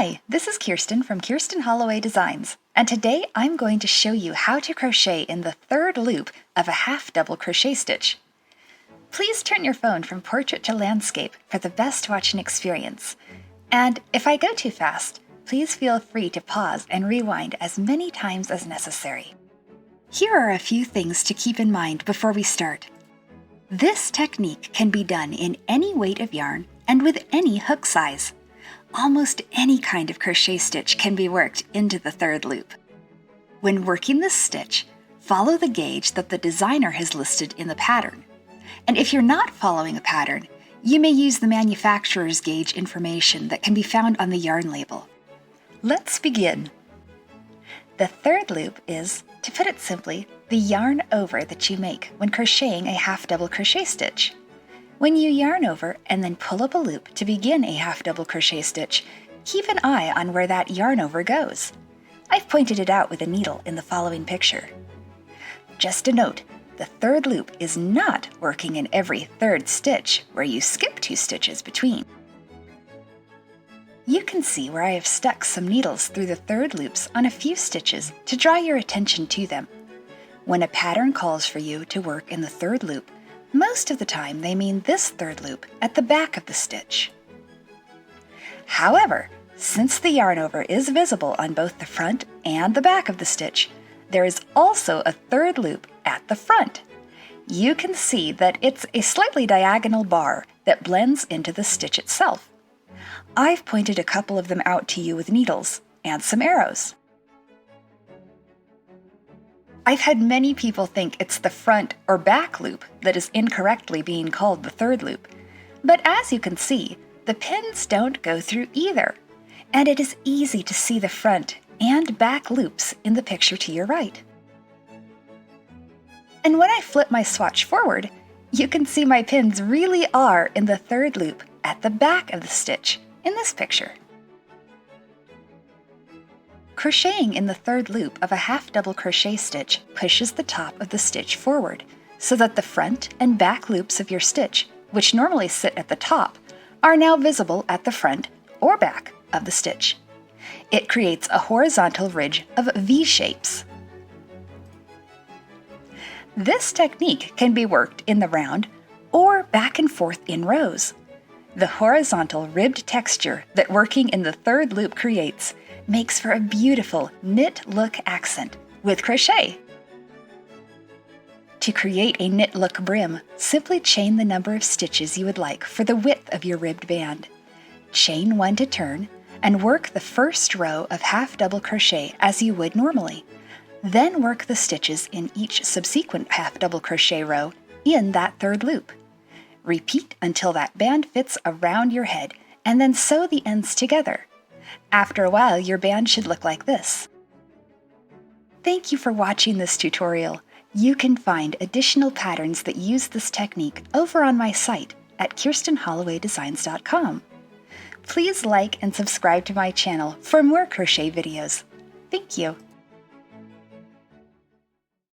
Hi, this is Kirsten from Kirsten Holloway Designs, and today I'm going to show you how to crochet in the third loop of a half double crochet stitch. Please turn your phone from portrait to landscape for the best watching experience. And if I go too fast, please feel free to pause and rewind as many times as necessary. Here are a few things to keep in mind before we start. This technique can be done in any weight of yarn and with any hook size. Almost any kind of crochet stitch can be worked into the third loop. When working this stitch, follow the gauge that the designer has listed in the pattern. And if you're not following a pattern, you may use the manufacturer's gauge information that can be found on the yarn label. Let's begin. The third loop is, to put it simply, the yarn over that you make when crocheting a half double crochet stitch. When you yarn over and then pull up a loop to begin a half double crochet stitch, keep an eye on where that yarn over goes. I've pointed it out with a needle in the following picture. Just a note, the third loop is not working in every third stitch where you skip 2 stitches between. You can see where I have stuck some needles through the third loops on a few stitches to draw your attention to them. When a pattern calls for you to work in the third loop, most of the time they mean this third loop at the back of the stitch. However, since the yarn over is visible on both the front and the back of the stitch, there is also a third loop at the front. You can see that it's a slightly diagonal bar that blends into the stitch itself. I've pointed a couple of them out to you with needles and some arrows. I've had many people think it's the front or back loop that is incorrectly being called the third loop, but as you can see, the pins don't go through either, and it is easy to see the front and back loops in the picture to your right. And when I flip my swatch forward, you can see my pins really are in the third loop at the back of the stitch in this picture. Crocheting in the third loop of a half double crochet stitch pushes the top of the stitch forward so that the front and back loops of your stitch, which normally sit at the top, are now visible at the front or back of the stitch. It creates a horizontal ridge of V shapes. This technique can be worked in the round or back and forth in rows. The horizontal ribbed texture that working in the third loop creates makes for a beautiful knit look accent with crochet. To create a knit look brim, simply chain the number of stitches you would like for the width of your ribbed band. Chain 1 to turn and work the first row of half double crochet as you would normally. Then work the stitches in each subsequent half double crochet row in that third loop. Repeat until that band fits around your head and then sew the ends together. After a while, your band should look like this. Thank you for watching this tutorial. You can find additional patterns that use this technique over on my site at KirstenHollowayDesigns.com. Please like and subscribe to my channel for more crochet videos. Thank you.